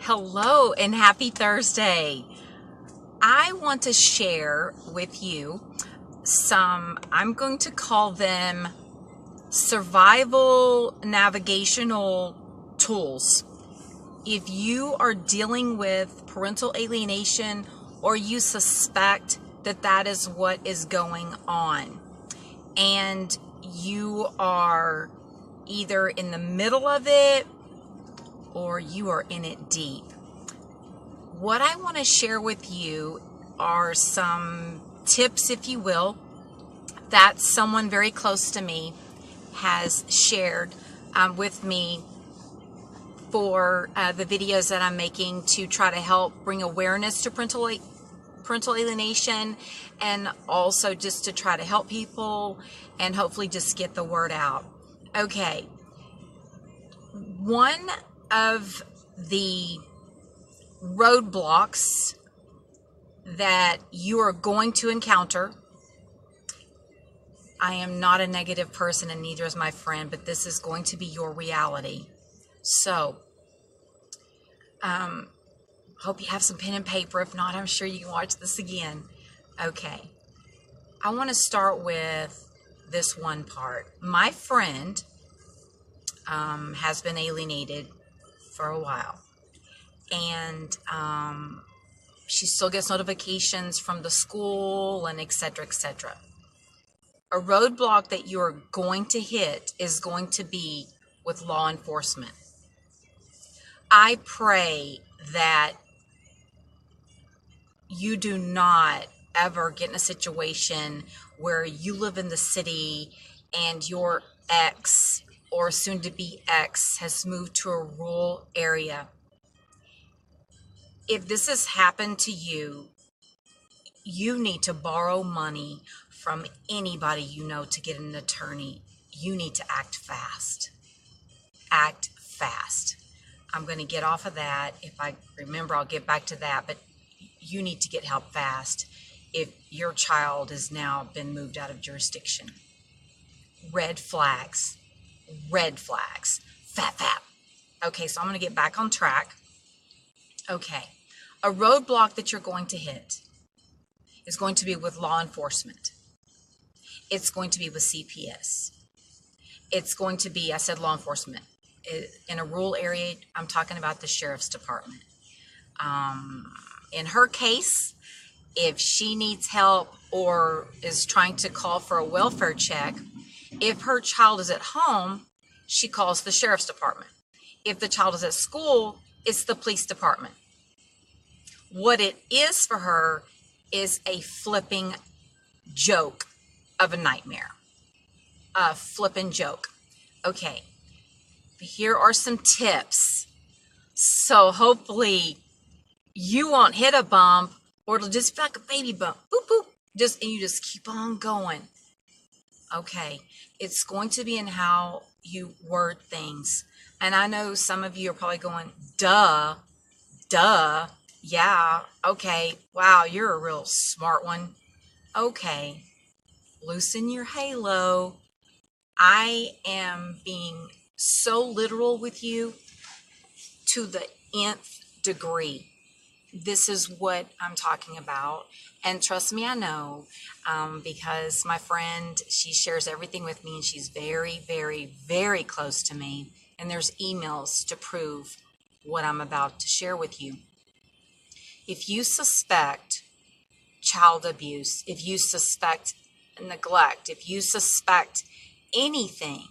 Hello and happy Thursday. I want to share with you I'm going to call them survival navigational tools. If you are dealing with parental alienation or you suspect that that is what is going on and you are either in the middle of it or you are in it deep, what I want to share with you are some tips, if you will, that someone very close to me has shared with me for the videos that I'm making to try to help bring awareness to parental alienation, and also just to try to help people and hopefully just get the word out. Okay, one of the roadblocks that you are going to encounter, I am not a negative person and neither is my friend, but this is going to be your reality. So, hope you have some pen and paper. If not, I'm sure you can watch this again. Okay. I want to start with this one part. My friend has been alienated for a while. And she still gets notifications from the school and et cetera, et cetera. A roadblock that you're going to hit is going to be with law enforcement. I pray that you do not ever get in a situation where you live in the city and your ex or soon-to-be ex has moved to a rural area. If this has happened to you, you need to borrow money from anybody you know to get an attorney. You need to act fast. Act fast. I'm going to get off of that. If I remember, I'll get back to that. But you need to get help fast if your child has now been moved out of jurisdiction. Red flags. Red flags. Fap. Okay, so I'm going to get back on track. Okay. A roadblock that you're going to hit is going to be with law enforcement. It's going to be with CPS. It's going to be, I said law enforcement. In a rural area, I'm talking about the sheriff's department. In her case, if she needs help or is trying to call for a welfare check, if her child is at home, she calls the sheriff's department. If the child is at school, it's the police department. What it is for her is a flipping joke of a nightmare. A flipping joke. Okay, here are some tips. So hopefully you won't hit a bump, or it'll just be like a baby bump. Boop, boop. And you just keep on going. Okay, it's going to be in how you word things. And I know some of you are probably going, duh, yeah, okay, wow, you're a real smart one. Okay, loosen your halo. I am being so literal with you to the nth degree. This is what I'm talking about. And trust me, I know, because my friend, she shares everything with me and she's very, very, very close to me. And there's emails to prove what I'm about to share with you. If you suspect child abuse, if you suspect neglect, if you suspect anything,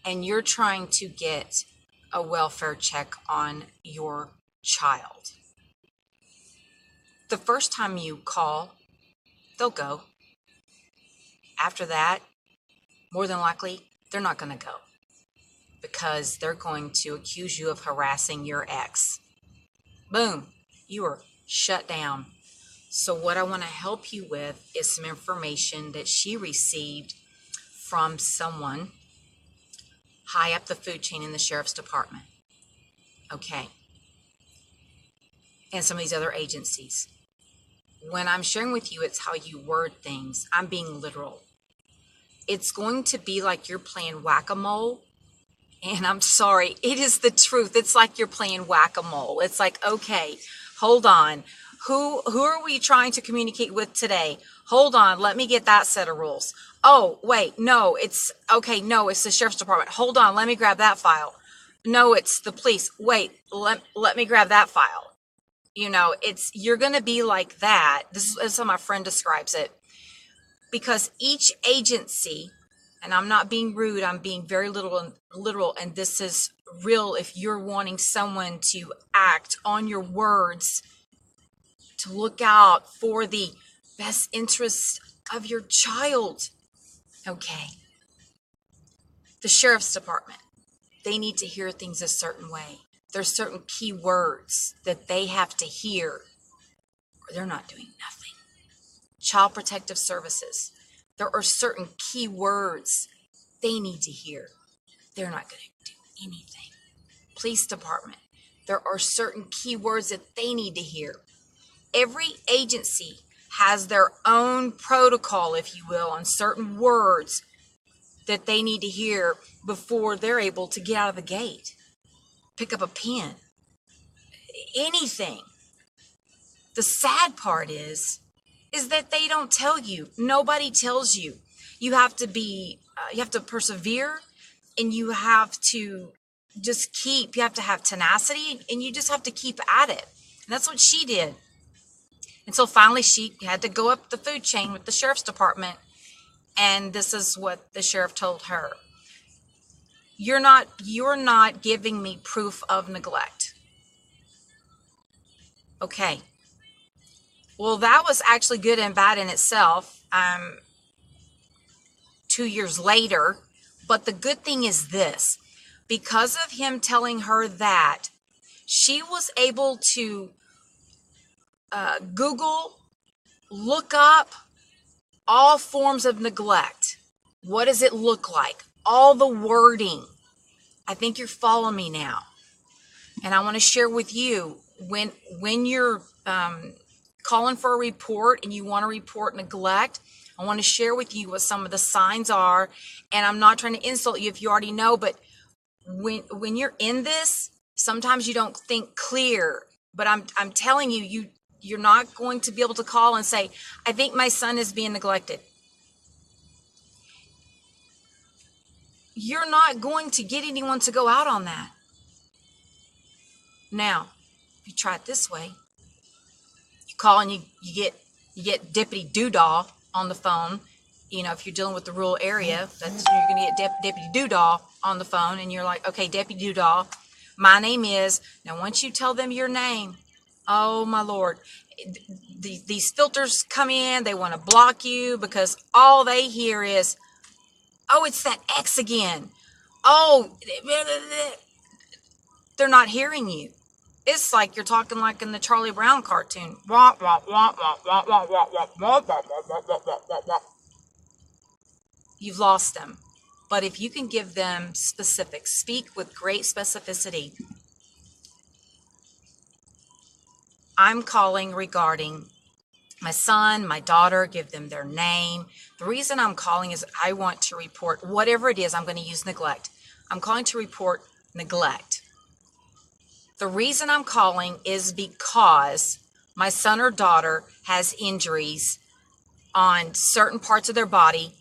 and you're trying to get a welfare check on your child, the first time you call, they'll go. After that, more than likely, they're not going to go because they're going to accuse you of harassing your ex. Boom, you are shut down. So what I want to help you with is some information that she received from someone high up the food chain in the sheriff's department. Okay. And some of these other agencies. When I'm sharing with you, it's how you word things. I'm being literal. It's going to be like you're playing whack-a-mole And I'm sorry, it is the truth. It's like you're playing whack-a-mole. It's like, okay, hold on. Who are we trying to communicate with today? Hold on, let me get that set of rules. Oh, wait, no, it's the sheriff's department. Hold on, let me grab that file. No, it's the police. Wait, let me grab that file. You're going to be like that. This is how my friend describes it. Because each agency, and I'm not being rude, I'm being very literal, and this is real if you're wanting someone to act on your words, to look out for the best interests of your child. Okay. The sheriff's department, they need to hear things a certain way. There's certain key words that they have to hear, or they're not doing nothing. Child Protective Services, there are certain key words they need to hear. They're not going to do anything. Police department, there are certain key words that they need to hear. Every agency has their own protocol, if you will, on certain words that they need to hear before they're able to get out of the gate. Pick up a pen. Anything. The sad part is that they don't tell you. Nobody tells you. You have to persevere, and you have to you have to have tenacity, and you just have to keep at it. And that's what she did. And so finally she had to go up the food chain with the sheriff's department, and this is what the sheriff told her. You're not giving me proof of neglect. Okay. Well, that was actually good and bad in itself. 2 years later, but the good thing is this: because of him telling her that, she was able to Google, look up all forms of neglect. What does it look like? All the wording. I think you're following me now. And I want to share with you, when you're calling for a report and you want to report neglect, I want to share with you what some of the signs are. And I'm not trying to insult you if you already know, but when you're in this, sometimes you don't think clear. But I'm telling you, you're not going to be able to call and say, I think my son is being neglected. You're not going to get anyone to go out on that. Now, if you try it this way, you call and you get Deputy Doodah on the phone. If you're dealing with the rural area, you're going to get Deputy Doodah on the phone, and you're like, okay, Deputy Doodah, my name is. Now, once you tell them your name, oh my Lord, these filters come in. They want to block you because all they hear is, oh, it's that X again. Oh, they're not hearing you. It's like you're talking like in the Charlie Brown cartoon. You've lost them. But if you can give them specifics, speak with great specificity. I'm calling regarding my son, my daughter, give them their name. The reason I'm calling is I want to report whatever it is. I'm going to use neglect. I'm calling to report neglect. The reason I'm calling is because my son or daughter has injuries on certain parts of their body.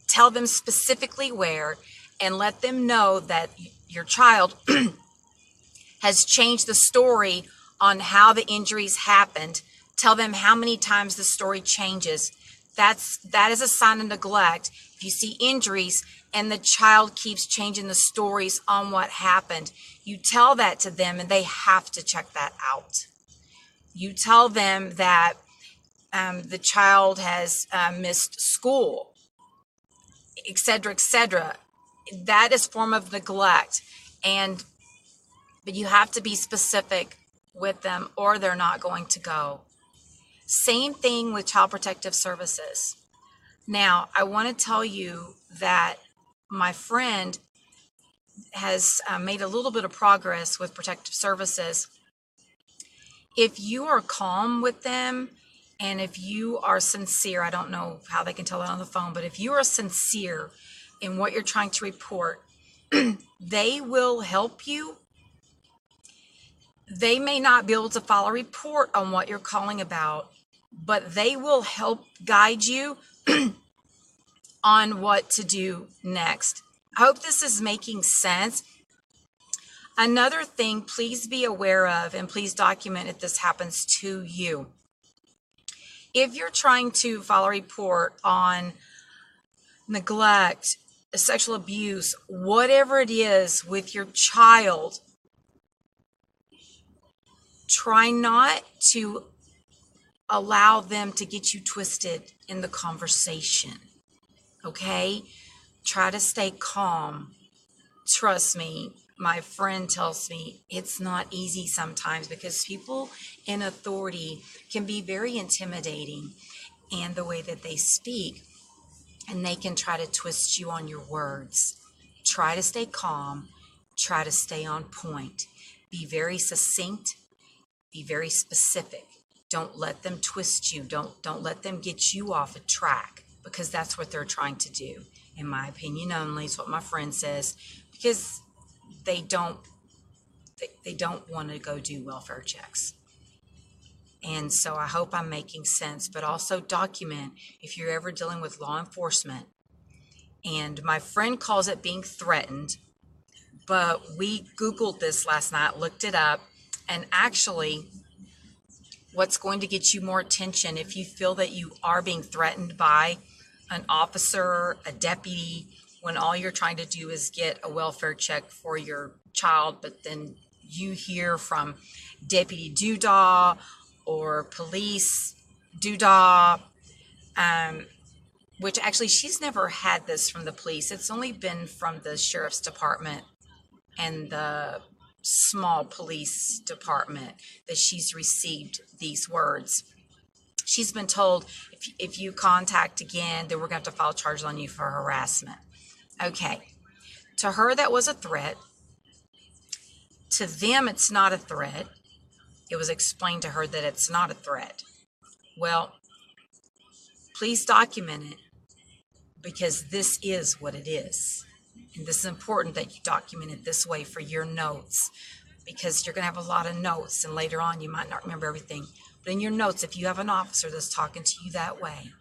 Tell them specifically where, and let them know that your child has changed the story on how the injuries happened. Tell them how many times the story changes. That is a sign of neglect. If you see injuries and the child keeps changing the stories on what happened, you tell that to them, and they have to check that out. You tell them that the child has missed school, etc., etc. That is a form of neglect, but you have to be specific with them, or they're not going to go. Same thing with Child Protective Services. Now, I want to tell you that my friend has made a little bit of progress with Protective Services. If you are calm with them, and if you are sincere, I don't know how they can tell that on the phone, but if you are sincere in what you're trying to report, They will help you. They may not be able to file a report on what you're calling about, but they will help guide you on what to do next. I hope this is making sense. Another thing, please be aware of, and please document if this happens to you. If you're trying to file a report on neglect, sexual abuse, whatever it is with your child, try not to allow them to get you twisted in the conversation, okay? Try to stay calm. Trust me, my friend tells me it's not easy sometimes because people in authority can be very intimidating in the way that they speak, and they can try to twist you on your words. Try to stay calm. Try to stay on point. Be very succinct. Be very specific. Don't let them twist you. Don't let them get you off a track, because that's what they're trying to do. In my opinion only, it's what my friend says, because they don't want to go do welfare checks. And so I hope I'm making sense, but also document if you're ever dealing with law enforcement. And my friend calls it being threatened, but we Googled this last night, looked it up, and actually what's going to get you more attention if you feel that you are being threatened by an officer, a deputy, when all you're trying to do is get a welfare check for your child, but then you hear from Deputy Doodah or Police Doodah, which actually she's never had this from the police. It's only been from the sheriff's department and the small police department that she's received these words. She's been told, if you contact again, then we're going to have to file charges on you for harassment. Okay. To her, that was a threat. To them, it's not a threat. It was explained to her that it's not a threat. Well, please document it, because this is what it is. And this is important that you document it this way for your notes, because you're going to have a lot of notes, and later on you might not remember everything. But in your notes, if you have an officer that's talking to you that way,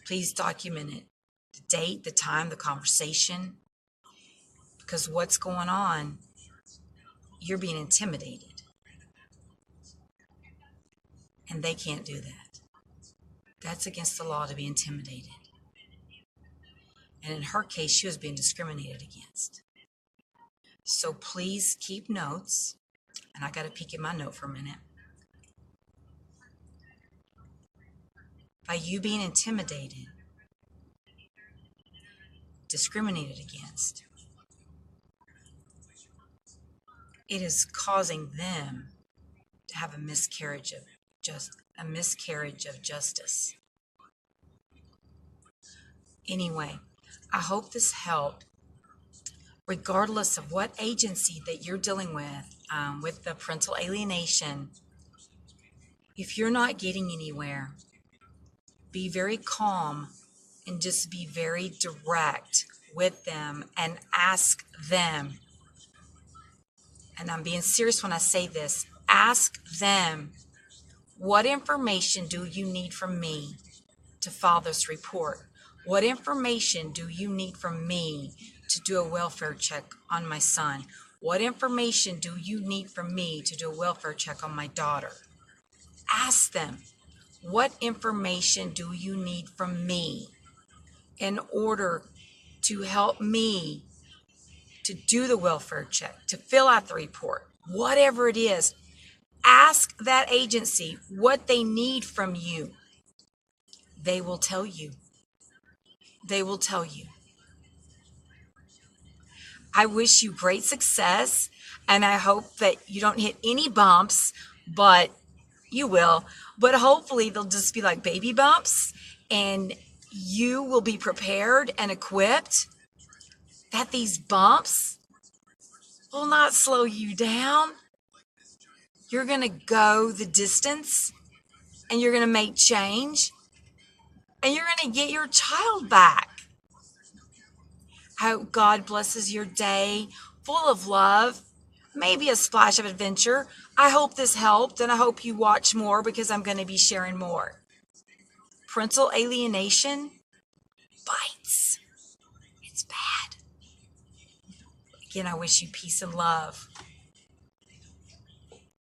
please document it. The date, the time, the conversation, because what's going on, you're being intimidated. And they can't do that. That's against the law to be intimidated. And in her case, she was being discriminated against. So please keep notes. And I got to peek in my note for a minute. By you being intimidated, discriminated against, it is causing them to have a miscarriage of justice. Anyway, I hope this helped. Regardless of what agency that you're dealing with the parental alienation, if you're not getting anywhere, be very calm and just be very direct with them and ask them. And I'm being serious when I say this. Ask them, what information do you need from me to file this report? What information do you need from me to do a welfare check on my son? What information do you need from me to do a welfare check on my daughter? Ask them, what information do you need from me in order to help me to do the welfare check, to fill out the report, whatever it is. Ask that agency what they need from you. They will tell you. They will tell you. I wish you great success, and I hope that you don't hit any bumps, but you will. But hopefully they'll just be like baby bumps, and you will be prepared and equipped that these bumps will not slow you down. You're going to go the distance, and you're going to make change, and you're going to get your child back. I hope God blesses your day full of love, maybe a splash of adventure. I hope this helped, and I hope you watch more because I'm going to be sharing more. Parental alienation bites. It's bad. Again, I wish you peace and love.